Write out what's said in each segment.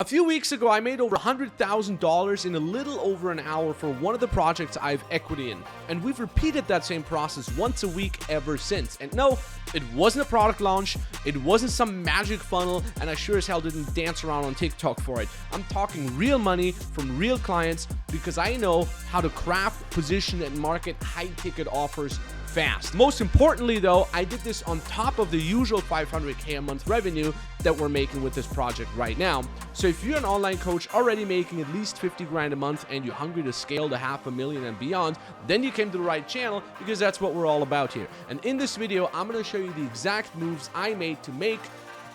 A few weeks ago, I made over $100,000 in a little over an hour for one of the projects I have equity in. And we've repeated that same process once a week ever since. And no, it wasn't a product launch, it wasn't some magic funnel, and I sure as hell didn't dance around on TikTok for it. I'm talking real money from real clients because I know how to craft, position, and market high-ticket offers fast. Most importantly though, I did this on top of the usual $500K a month revenue that we're making with this project right now. So if you're an online coach already making at least 50 grand a month and you're hungry to scale to $500,000 and beyond, then you came to the right channel because that's what we're all about here. And in this video, I'm going to show you the exact moves I made to make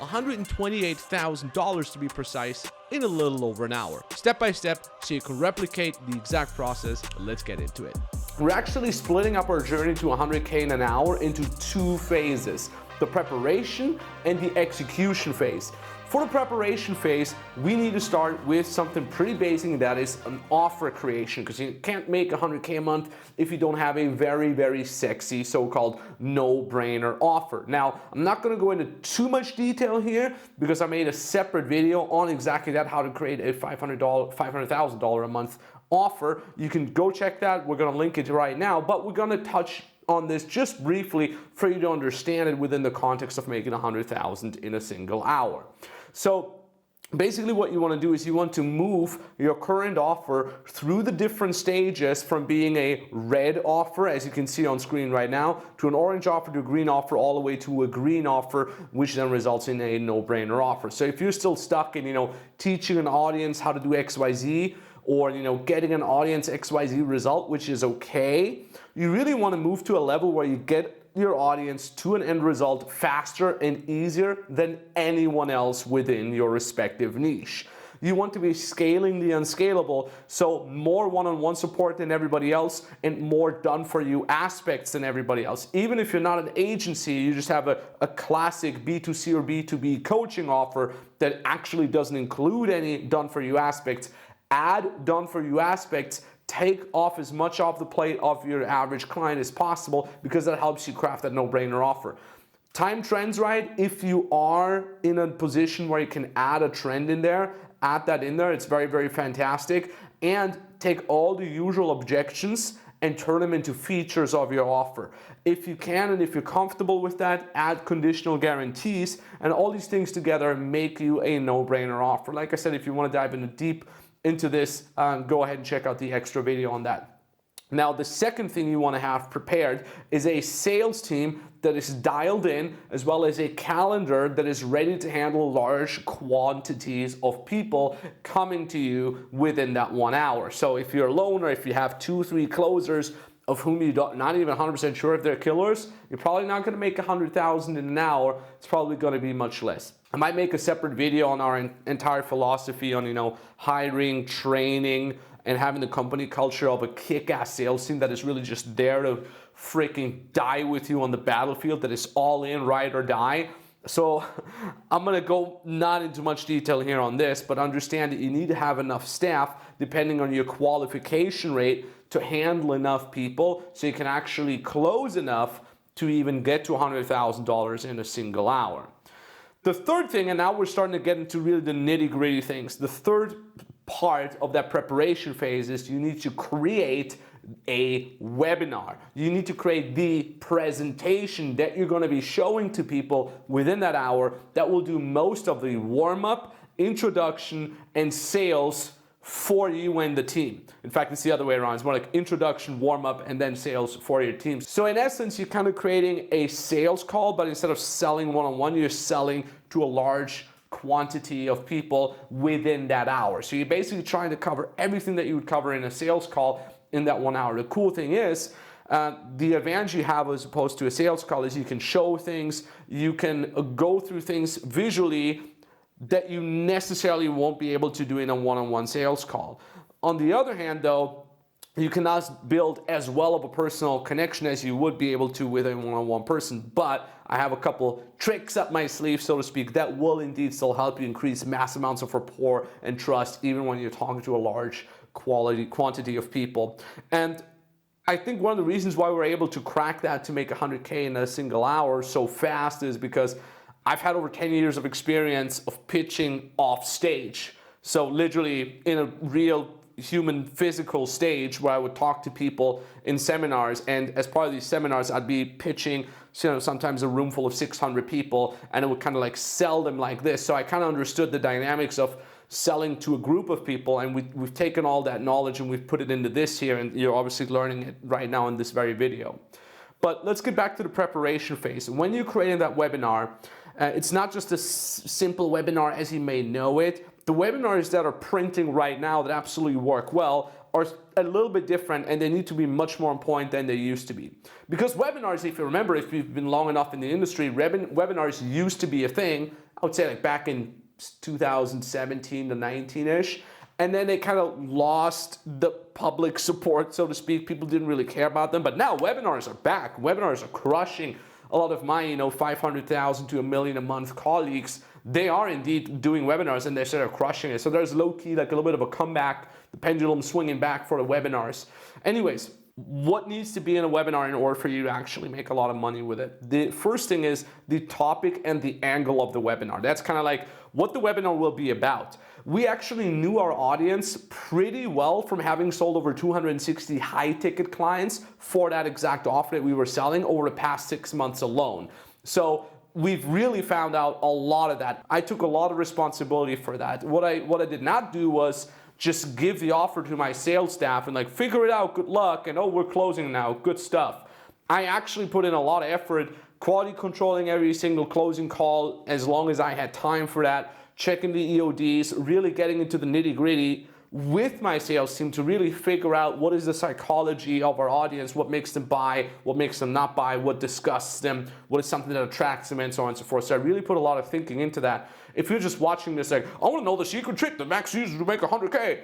$128,000 to be precise in a little over an hour, step by step, so you can replicate the exact process. Let's get into it. We're actually splitting up our journey to 100K in an hour into two phases, the preparation and the execution phase. For the preparation phase, we need to start with something pretty basic, and that is an offer creation, because you can't make 100K a month if you don't have a very, very sexy so-called no-brainer offer. Now, I'm not going to go into too much detail here because I made a separate video on exactly that, how to create a $500,000 a month offer. You can go check that. We're going to link it right now, but we're going to touch on this just briefly for you to understand it within the context of making 100,000 in a single hour. So basically what you want to do is you want to move your current offer through the different stages from being a red offer, as you can see on screen right now, to an orange offer, to a green offer, all the way to a green offer, which then results in a no-brainer offer. So if you're still stuck in, teaching an audience how to do XYZ, or getting an audience XYZ result, which is okay, you really want to move to a level where you get your audience to an end result faster and easier than anyone else within your respective niche. You want to be scaling the unscalable, so more one-on-one support than everybody else and more done-for-you aspects than everybody else. Even if you're not an agency, you just have a classic B2C or B2B coaching offer that actually doesn't include any done-for-you aspects. Add done-for-you aspects, take off as much off the plate of your average client as possible, because that helps you craft that no-brainer offer. Time trends right. If you are in a position where you can add a trend in there, add that in there. It's very, very fantastic. And take all the usual objections and turn them into features of your offer. If you can and if you're comfortable with that, add conditional guarantees, and all these things together make you a no-brainer offer. Like I said, if you want to dive into this, go ahead and check out the extra video on that. Now, the second thing you want to have prepared is a sales team that is dialed in, as well as a calendar that is ready to handle large quantities of people coming to you within that 1 hour. So if you're alone, or if you have 2-3 closers of whom you're not even 100% sure if they're killers, you're probably not going to make 100,000 in an hour. It's probably going to be much less. I might make a separate video on our entire philosophy on, hiring, training, and having the company culture of a kick-ass sales team that is really just there to freaking die with you on the battlefield, that is all in, ride or die. So I'm going to go not into much detail here on this, but understand that you need to have enough staff, depending on your qualification rate, to handle enough people so you can actually close enough to even get to $100,000 in a single hour. The third thing, and now we're starting to get into really the nitty-gritty things, the third part of that preparation phase is you need to create a webinar. You need to create the presentation that you're going to be showing to people within that hour that will do most of the warm-up, introduction, and sales for you and the team. In fact, it's the other way around. It's more like introduction, warm-up, and then sales for your team. So in essence, you're kind of creating a sales call, but instead of selling one-on-one, you're selling to a large quantity of people within that hour. So you're basically trying to cover everything that you would cover in a sales call in that 1 hour. The cool thing is, the advantage you have as opposed to a sales call is you can show things, you can go through things visually that you necessarily won't be able to do in a one-on-one sales call. On the other hand, though, you cannot build as well of a personal connection as you would be able to with a one-on-one person. But I have a couple tricks up my sleeve, so to speak, that will indeed still help you increase mass amounts of rapport and trust, even when you're talking to a large quantity of people. And I think one of the reasons why we're able to crack that to make 100K in a single hour so fast is because I've had over 10 years of experience of pitching off stage. So literally in a real human physical stage where I would talk to people in seminars, and as part of these seminars I'd be pitching, sometimes a room full of 600 people, and it would kind of like sell them like this. So I kind of understood the dynamics of selling to a group of people, and we've taken all that knowledge and we've put it into this here, and you're obviously learning it right now in this very video. But let's get back to the preparation phase. When you're creating that webinar, it's not just a simple webinar as you may know it. The webinars that are printing right now that absolutely work well are a little bit different, and they need to be much more on point than they used to be. Because webinars, if you remember, if you've been long enough in the industry, webinars used to be a thing, I would say like back in 2017 to 19-ish, and then they kind of lost the public support, so to speak. People didn't really care about them, but now webinars are back. Webinars are crushing. A lot of my, 500,000 to $1 million a month colleagues, they are indeed doing webinars, and they're crushing it. So there's low-key like a little bit of a comeback, the pendulum swinging back for the webinars. Anyways, what needs to be in a webinar in order for you to actually make a lot of money with it? The first thing is the topic and the angle of the webinar. That's kind of like what the webinar will be about. We actually knew our audience pretty well from having sold over 260 high-ticket clients for that exact offer that we were selling over the past 6 months alone. So we've really found out a lot of that. I took a lot of responsibility for that. What I did not do was just give the offer to my sales staff and like, figure it out, good luck, and oh, we're closing now, good stuff. I actually put in a lot of effort, quality controlling every single closing call as long as I had time for that, checking the EODs, really getting into the nitty-gritty with my sales team to really figure out what is the psychology of our audience, what makes them buy, what makes them not buy, what disgusts them, what is something that attracts them, and so on and so forth. So I really put a lot of thinking into that. If you're just watching this like, I want to know the secret trick that Max uses to make 100K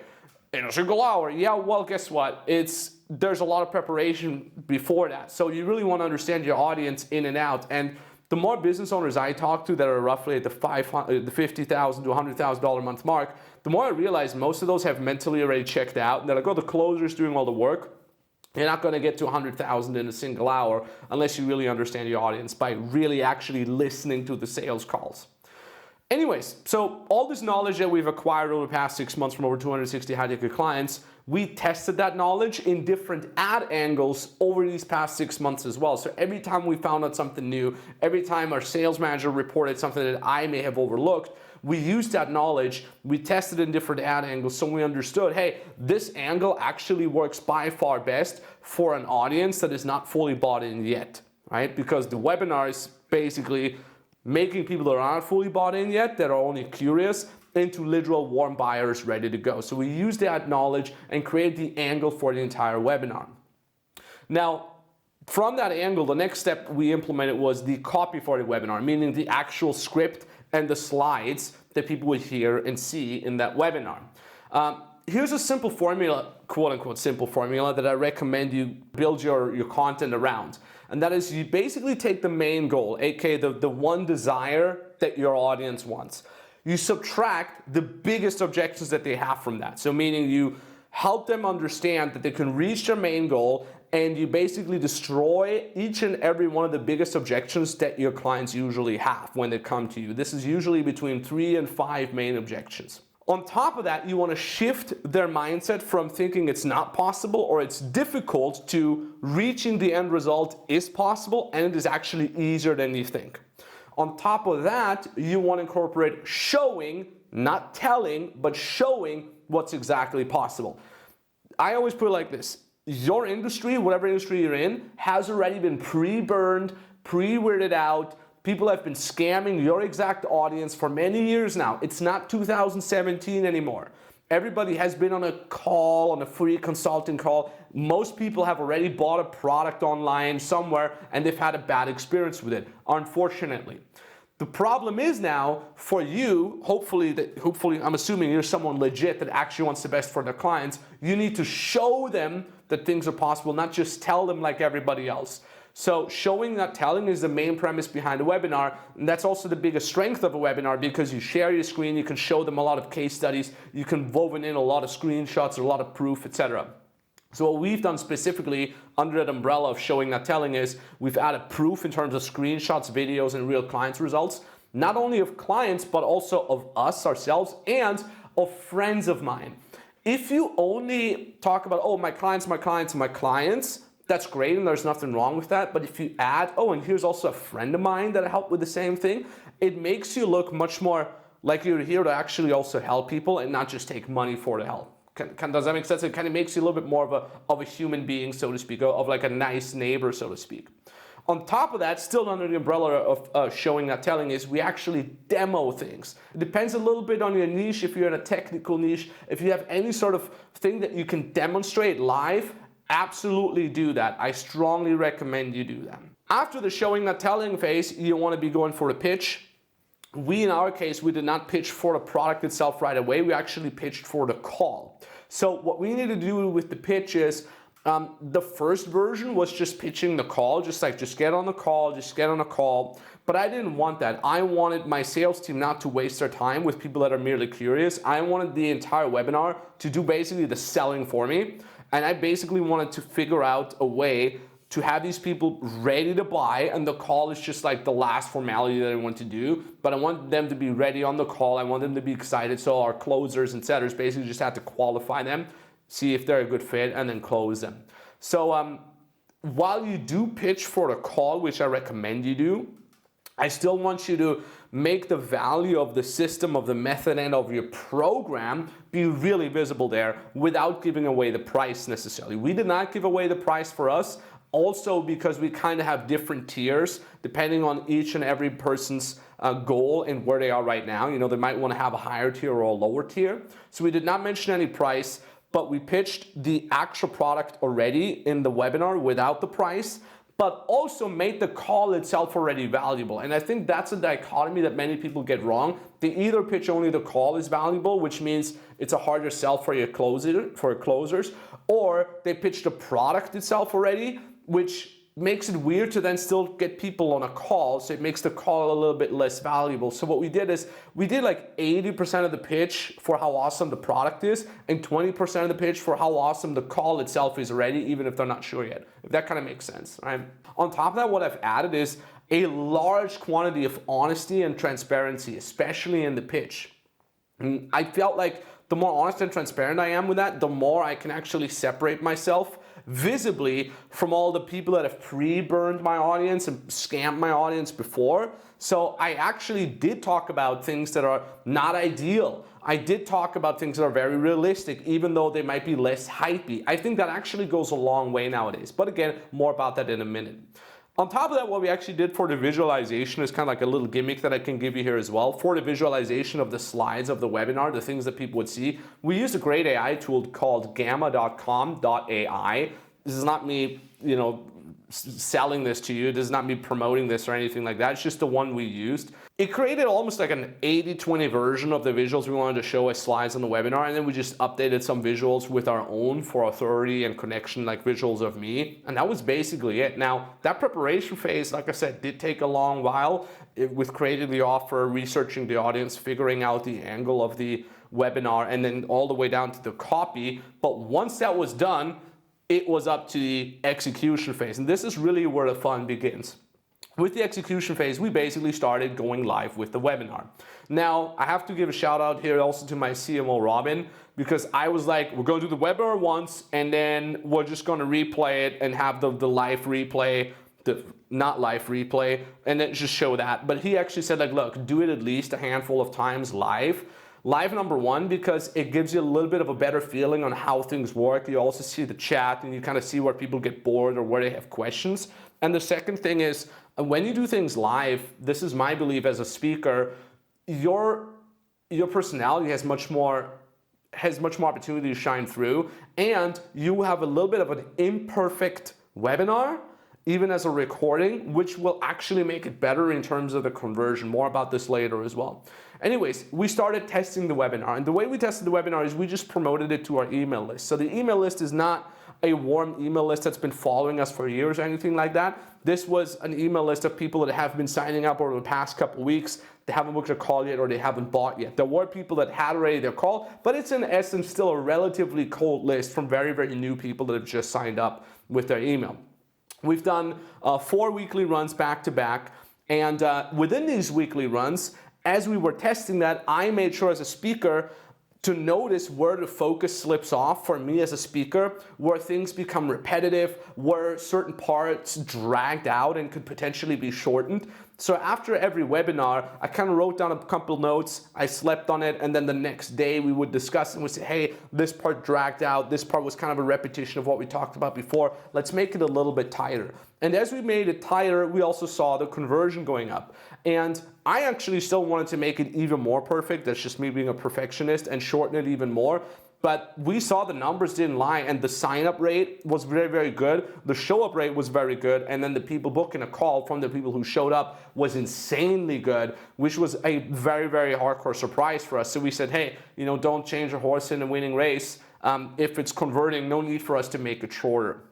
in a single hour. Yeah, well, guess what? There's a lot of preparation before that. So you really want to understand your audience in and out. And the more business owners I talk to that are roughly at the $50,000 to $100,000 a month mark, the more I realize most of those have mentally already checked out. And they're like, oh, the closer's doing all the work. You're not going to get to 100,000 in a single hour unless you really understand your audience by really actually listening to the sales calls. Anyways, so all this knowledge that we've acquired over the past 6 months from over 260 high-ticket clients, we tested that knowledge in different ad angles over these past 6 months as well. So every time we found out something new, every time our sales manager reported something that I may have overlooked, we used that knowledge, we tested in different ad angles, so we understood, hey, this angle actually works by far best for an audience that is not fully bought in yet, right? Because the webinar is basically making people that are not fully bought in yet, that are only curious, into literal warm buyers ready to go. So we use that knowledge and create the angle for the entire webinar. Now, from that angle, the next step we implemented was the copy for the webinar, meaning the actual script and the slides that people would hear and see in that webinar. Here's a simple formula, quote unquote simple formula, that I recommend you build your content around. And that is, you basically take the main goal, aka the one desire that your audience wants. You subtract the biggest objections that they have from that. So meaning you help them understand that they can reach their main goal, and you basically destroy each and every one of the biggest objections that your clients usually have when they come to you. This is usually between 3 and 5 main objections. On top of that, you want to shift their mindset from thinking it's not possible or it's difficult to reaching the end result is possible and it is actually easier than you think. On top of that, you want to incorporate showing, not telling, but showing what's exactly possible. I always put it like this. Your industry, whatever industry you're in, has already been pre-burned, pre-weirded out. People have been scamming your exact audience for many years now. It's not 2017 anymore. Everybody has been on a call, on a free consulting call. Most people have already bought a product online somewhere and they've had a bad experience with it, unfortunately. The problem is now for you, hopefully I'm assuming you're someone legit that actually wants the best for their clients, you need to show them that things are possible, not just tell them like everybody else. So showing, not telling, is the main premise behind a webinar, and that's also the biggest strength of a webinar because you share your screen, you can show them a lot of case studies, you can woven in a lot of screenshots, a lot of proof, etc. So what we've done specifically under that umbrella of showing, not telling is we've added proof in terms of screenshots, videos, and real clients results, not only of clients, but also of us, ourselves, and of friends of mine. If you only talk about, oh, my clients, my clients, my clients, that's great and there's nothing wrong with that. But if you add, oh, and here's also a friend of mine that I help with the same thing, it makes you look much more like you're here to actually also help people and not just take money for the help. Does that make sense? It kind of makes you a little bit more of a human being, so to speak, of like a nice neighbor, so to speak. On top of that, still under the umbrella of showing, not telling, is we actually demo things. It depends a little bit on your niche. If you're in a technical niche, if you have any sort of thing that you can demonstrate live, absolutely do that. I strongly recommend you do that. After the showing, not telling phase, you want to be going for a pitch. We, in our case, we did not pitch for the product itself right away. We actually pitched for the call. So what we need to do with the pitch is, the first version was just pitching the call, just get on the call, just get on a call. But I didn't want that. I wanted my sales team not to waste their time with people that are merely curious. I wanted the entire webinar to do basically the selling for me. And I basically wanted to figure out a way to have these people ready to buy, and the call is just like the last formality that I want to do. But I want them to be ready on the call. I want them to be excited. So our closers and setters basically just have to qualify them, see if they're a good fit, and then close them. So while you do pitch for the call, which I recommend you do, I still want you to make the value of the system, of the method, and of your program be really visible there without giving away the price necessarily. We did not give away the price for us, also because we kind of have different tiers depending on each and every person's goal and where they are right now. You know, they might want to have a higher tier or a lower tier. So we did not mention any price, but we pitched the actual product already in the webinar without the price, but also made the call itself already valuable. And I think that's a dichotomy that many people get wrong. They either pitch only the call is valuable, which means it's a harder sell for your closers, or they pitch the product itself already, which makes it weird to then still get people on a call, so it makes the call a little bit less valuable. So what we did is, we did like 80% of the pitch for how awesome the product is, and 20% of the pitch for how awesome the call itself is already, even if they're not sure yet. If that kind of makes sense, right? On top of that, what I've added is a large quantity of honesty and transparency, especially in the pitch. And I felt like the more honest and transparent I am with that, the more I can actually separate myself visibly from all the people that have pre-burned my audience and scammed my audience before. So I actually did talk about things that are not ideal. I did talk about things that are very realistic, even though they might be less hypey. I think that actually goes a long way nowadays. But again, more about that in a minute. On top of that, what we actually did for the visualization is kind of like a little gimmick that I can give you here as well. For the visualization of the slides of the webinar, the things that people would see, we used a great AI tool called gamma.com.ai. This is not me, selling this to you. This is not me promoting this or anything like that. It's just the one we used. It created almost like an 80-20 version of the visuals we wanted to show as slides on the webinar, and then we just updated some visuals with our own for authority and connection, like visuals of me, and that was basically it. Now, that preparation phase, like I said, did take a long while with creating the offer, researching the audience, figuring out the angle of the webinar, and then all the way down to the copy. But once that was done, it was up to the execution phase. And this is really where the fun begins. With the execution phase, we basically started going live with the webinar. Now, I have to give a shout out here also to my CMO, Robin, because I was like, we're going to do the webinar once, and then we're just going to replay it and have the live replay, the not live replay, and then just show that. But he actually said, like, look, do it at least a handful of times live. Live, number one, because it gives you a little bit of a better feeling on how things work. You also see the chat, and you kind of see where people get bored or where they have questions. And the second thing is, when you do things live, this is my belief as a speaker, your personality has much more opportunity to shine through, and you have a little bit of an imperfect webinar, even as a recording, which will actually make it better in terms of the conversion. More about this later as well. Anyways, we started testing the webinar, and the way we tested the webinar is we just promoted it to our email list. So the email list is not a warm email list that's been following us for years or anything like that. This was an email list of people that have been signing up over the past couple weeks. They haven't booked a call yet, or they haven't bought yet. There were people that had already their call, but it's in essence still a relatively cold list from very, very new people that have just signed up with their email. We've done 4 weekly runs back to back, and within these weekly runs, as we were testing that, I made sure as a speaker to notice where the focus slips off for me as a speaker, where things become repetitive, where certain parts dragged out and could potentially be shortened. So after every webinar, I kind of wrote down a couple notes, I slept on it, and then the next day we would discuss and we'd say, hey, this part dragged out, this part was kind of a repetition of what we talked about before, let's make it a little bit tighter. And as we made it tighter, we also saw the conversion going up. And I actually still wanted to make it even more perfect, that's just me being a perfectionist, and shorten it even more. But we saw the numbers didn't lie, and the sign-up rate was very, very good. The show-up rate was very good, and then the people booking a call from the people who showed up was insanely good, which was a very, very hardcore surprise for us. So we said, hey, you know, don't change a horse in a winning race. If it's converting, no need for us to make it shorter.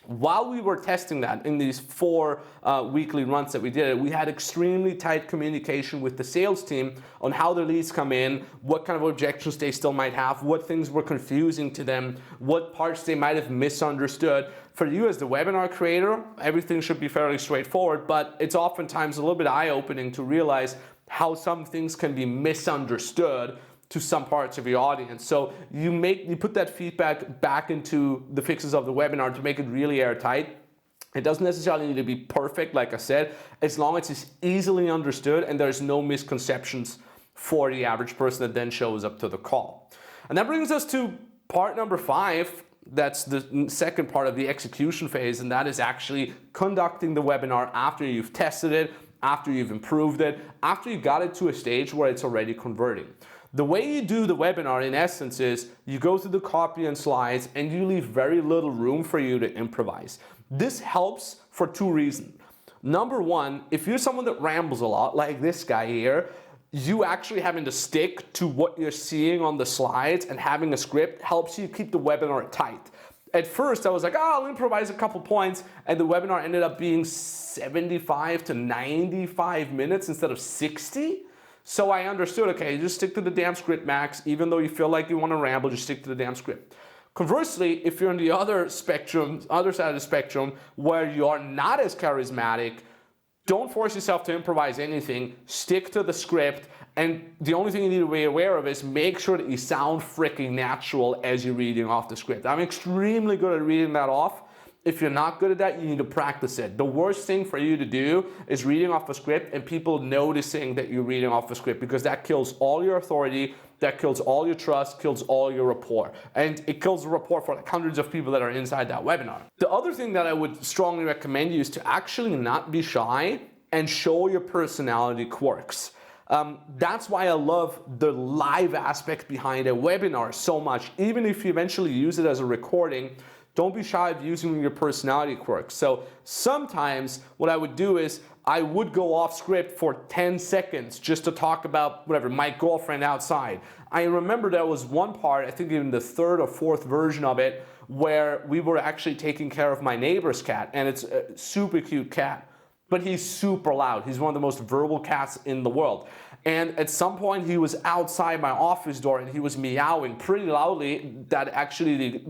While we were testing that in these 4 weekly runs that we did, we had extremely tight communication with the sales team on how the leads come in, what kind of objections they still might have, what things were confusing to them, what parts they might have misunderstood. For you as the webinar creator, everything should be fairly straightforward, but it's oftentimes a little bit eye-opening to realize how some things can be misunderstood to some parts of your audience. So you put that feedback back into the fixes of the webinar to make it really airtight. It doesn't necessarily need to be perfect, like I said, as long as it's easily understood and there's no misconceptions for the average person that then shows up to the call. And that brings us to part number 5. That's the second part of the execution phase, and that is actually conducting the webinar after you've tested it, after you've improved it, after you got it to a stage where it's already converting. The way you do the webinar, in essence, is you go through the copy and slides and you leave very little room for you to improvise. This helps for 2 reasons. Number 1, if you're someone that rambles a lot, like this guy here, you actually having to stick to what you're seeing on the slides and having a script helps you keep the webinar tight. At first, I was like, oh, I'll improvise a couple points, and the webinar ended up being 75 to 95 minutes instead of 60. So I understood, okay, just stick to the damn script, Max. Even though you feel like you want to ramble, just stick to the damn script. Conversely, if you're on the other side of the spectrum, where you are not as charismatic, don't force yourself to improvise anything. Stick to the script. And the only thing you need to be aware of is make sure that you sound freaking natural as you're reading off the script. I'm extremely good at reading that off. If you're not good at that, you need to practice it. The worst thing for you to do is reading off a script and people noticing that you're reading off a script, because that kills all your authority, that kills all your trust, kills all your rapport. And it kills the rapport for like hundreds of people that are inside that webinar. The other thing that I would strongly recommend you is to actually not be shy and show your personality quirks. That's why I love the live aspect behind a webinar so much. Even if you eventually use it as a recording, don't be shy of using your personality quirks. So sometimes what I would do is I would go off script for 10 seconds just to talk about whatever, my girlfriend outside. I remember there was one part, I think even the 3rd or 4th version of it, where we were actually taking care of my neighbor's cat, and it's a super cute cat, but he's super loud. He's one of the most verbal cats in the world. And at some point he was outside my office door and he was meowing pretty loudly that actually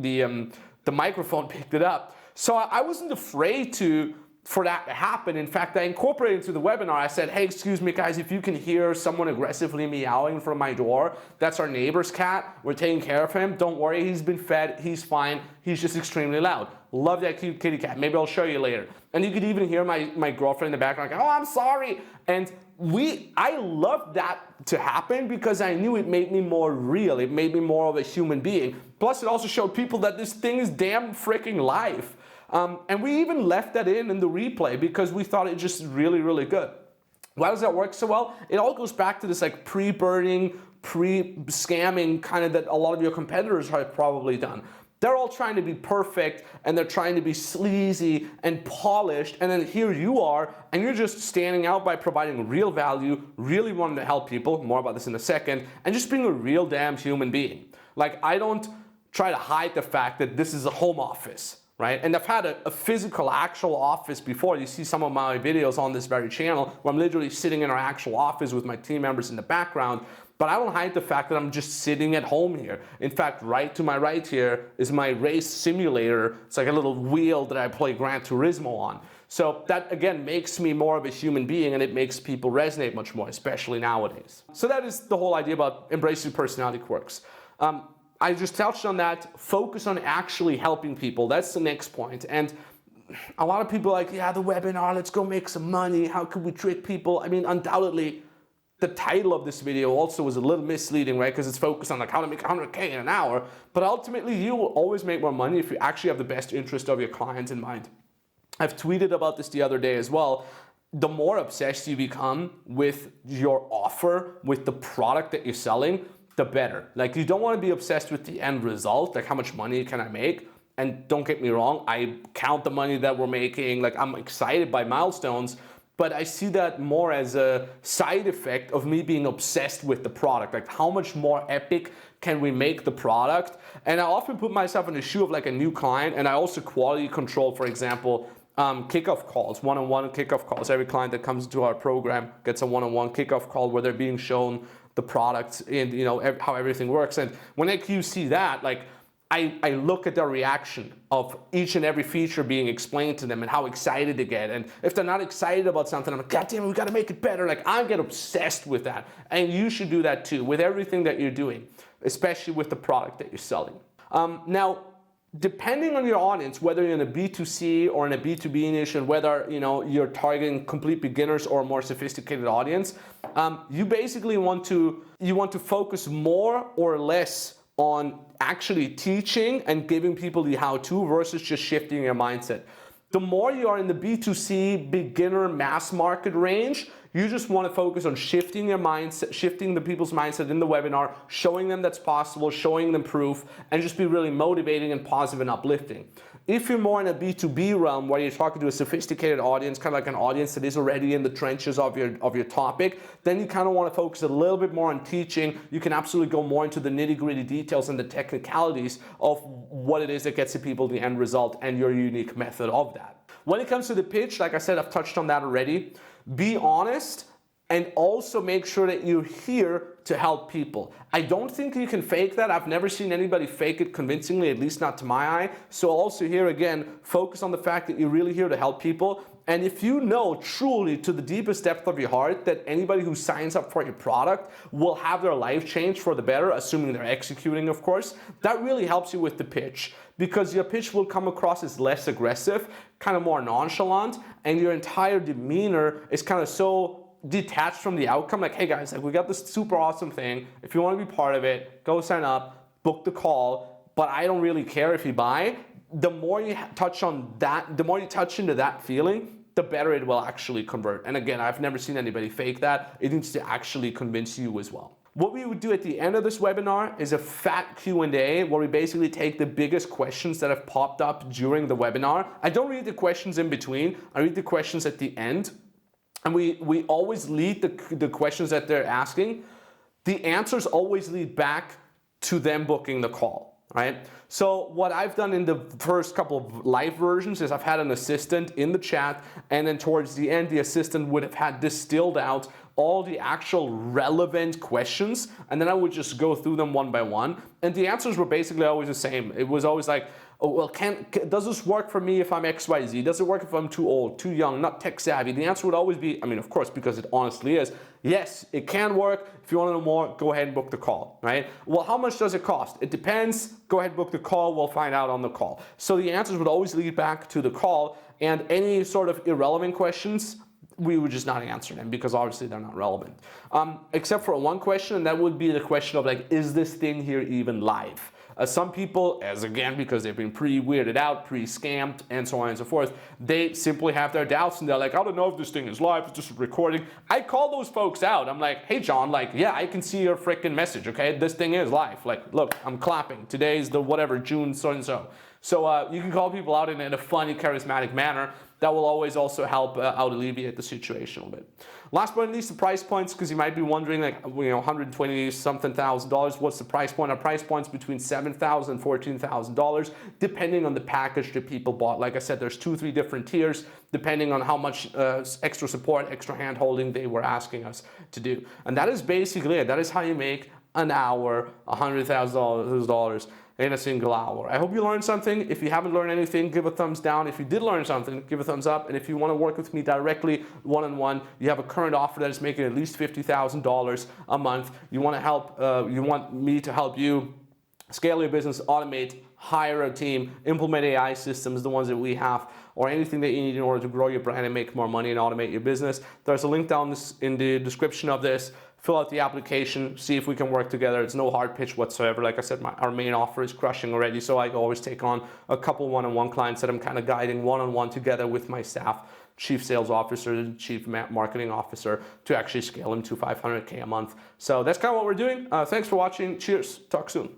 the microphone picked it up. So I wasn't afraid for that to happen. In fact, I incorporated into the webinar, I said, hey, excuse me guys, if you can hear someone aggressively meowing from my door, that's our neighbor's cat. We're taking care of him. Don't worry, he's been fed, he's fine. He's just extremely loud. Love that cute kitty cat. Maybe I'll show you later. And you could even hear my girlfriend in the background like, oh, I'm sorry. And I loved that to happen because I knew it made me more real. It made me more of a human being. Plus, it also showed people that this thing is damn freaking live. And we even left that in the replay because we thought it just really, really good. Why does that work so well? It all goes back to this like pre-burning, pre-scamming kind of that a lot of your competitors have probably done. They're all trying to be perfect and they're trying to be sleazy and polished, and then here you are and you're just standing out by providing real value, really wanting to help people, more about this in a second, and just being a real damn human being. Like, I don't try to hide the fact that this is a home office. Right? And I've had a physical, actual office before. You see some of my videos on this very channel where I'm literally sitting in our actual office with my team members in the background. But I don't hide the fact that I'm just sitting at home here. In fact, right to my right here is my race simulator. It's like a little wheel that I play Gran Turismo on. So that again makes me more of a human being, and it makes people resonate much more, especially nowadays. So that is the whole idea about embracing personality quirks. I just touched on that. Focus on actually helping people. That's the next point. And a lot of people are like, yeah, the webinar, let's go make some money. How could we trick people? I mean, undoubtedly, the title of this video also was a little misleading, right? Because it's focused on like how to make 100K in an hour. But ultimately, you will always make more money if you actually have the best interest of your clients in mind. I've tweeted about this the other day as well. The more obsessed you become with your offer, with the product that you're selling, the better. Like, you don't want to be obsessed with the end result, like how much money can I make? And don't get me wrong, I count the money that we're making, like I'm excited by milestones, but I see that more as a side effect of me being obsessed with the product. Like, how much more epic can we make the product? And I often put myself in the shoe of like a new client, and I also quality control, for example, kickoff calls, one-on-one kickoff calls. Every client that comes into our program gets a one-on-one kickoff call where they're being shown the products and how everything works. And when you see that, like, I look at their reaction of each and every feature being explained to them and how excited they get. And if they're not excited about something, I'm like, God damn it, we gotta make it better. Like, I get obsessed with that. And you should do that too with everything that you're doing, especially with the product that you're selling. Now, depending on your audience, whether you're in a B2C or in a B2B niche, and whether you're targeting complete beginners or a more sophisticated audience, you basically want to focus more or less on actually teaching and giving people the how-to versus just shifting your mindset. The more you are in the B2C beginner mass market range, you just want to focus on shifting your mindset, shifting the people's mindset in the webinar, showing them that's possible, showing them proof, and just be really motivating and positive and uplifting. If you're more in a B2B realm where you're talking to a sophisticated audience, kind of like an audience that is already in the trenches of your topic, then you kind of want to focus a little bit more on teaching. You can absolutely go more into the nitty-gritty details and the technicalities of what it is that gets the people the end result and your unique method of that. When it comes to the pitch, like I said, I've touched on that already. Be honest, and also make sure that you're here to help people. I don't think you can fake that. I've never seen anybody fake it convincingly, at least not to my eye. So also here again, focus on the fact that you're really here to help people. And if you know truly to the deepest depth of your heart that anybody who signs up for your product will have their life changed for the better, assuming they're executing, of course, that really helps you with the pitch, because your pitch will come across as less aggressive, kind of more nonchalant, and your entire demeanor is kind of so detached from the outcome. Like, hey guys, like, we got this super awesome thing. If you want to be part of it, go sign up, book the call, but I don't really care if you buy. The more you touch on that, the more you touch into that feeling, the better it will actually convert. And again, I've never seen anybody fake that. It needs to actually convince you as well. What we would do at the end of this webinar is a fat Q&A where we basically take the biggest questions that have popped up during the webinar. I don't read the questions in between. I read the questions at the end. And we always lead the questions that they're asking. The answers always lead back to them booking the call, right? So what I've done in the first couple of live versions is I've had an assistant in the chat, and then towards the end, the assistant would have had distilled out all the actual relevant questions, and then I would just go through them one by one. And the answers were basically always the same. It was always like, oh, well, does this work for me if I'm XYZ? Does it work if I'm too old, too young, not tech savvy? The answer would always be, I mean, of course, because it honestly is, yes, it can work. If you want to know more, go ahead and book the call, right? Well, how much does it cost? It depends. Go ahead and book the call. We'll find out on the call. So the answers would always lead back to the call, and any sort of irrelevant questions, we would just not answer them because obviously they're not relevant. Except for one question, and that would be the question of like, is this thing here even live? Some people, as again, because they've been pre-weirded out, pre-scammed, and so on and so forth, they simply have their doubts and they're like, I don't know if this thing is live, it's just recording. I call those folks out. I'm like, hey John, like, yeah, I can see your freaking message, okay? This thing is live. Like, look, I'm clapping. Today's the whatever, June so-and-so. So you can call people out in a funny, charismatic manner. That will always also help out alleviate the situation a little bit. Last but not least, the price points, because you might be wondering, like, $120-something thousand, what's the price point? Our price point's between $7,000 and $14,000, depending on the package that people bought. Like I said, there's 2-3 different tiers, depending on how much extra support, extra hand-holding they were asking us to do. And that is basically it. That is how you make an hour, $100,000 in a single hour. I hope you learned something. If you haven't learned anything, give a thumbs down. If you did learn something, give a thumbs up. And if you want to work with me directly, one-on-one, you have a current offer that is making at least $50,000 a month. You want to help, you want me to help you scale your business, automate, hire a team, implement AI systems, the ones that we have, or anything that you need in order to grow your brand and make more money and automate your business. There's a link down in the description of this. Fill out the application, see if we can work together. It's no hard pitch whatsoever. Like I said, our main offer is crushing already, so I always take on a couple one-on-one clients that I'm kind of guiding one-on-one together with my staff, chief sales officer, chief marketing officer, to actually scale them to 500K a month. So that's kind of what we're doing. Thanks for watching. Cheers. Talk soon.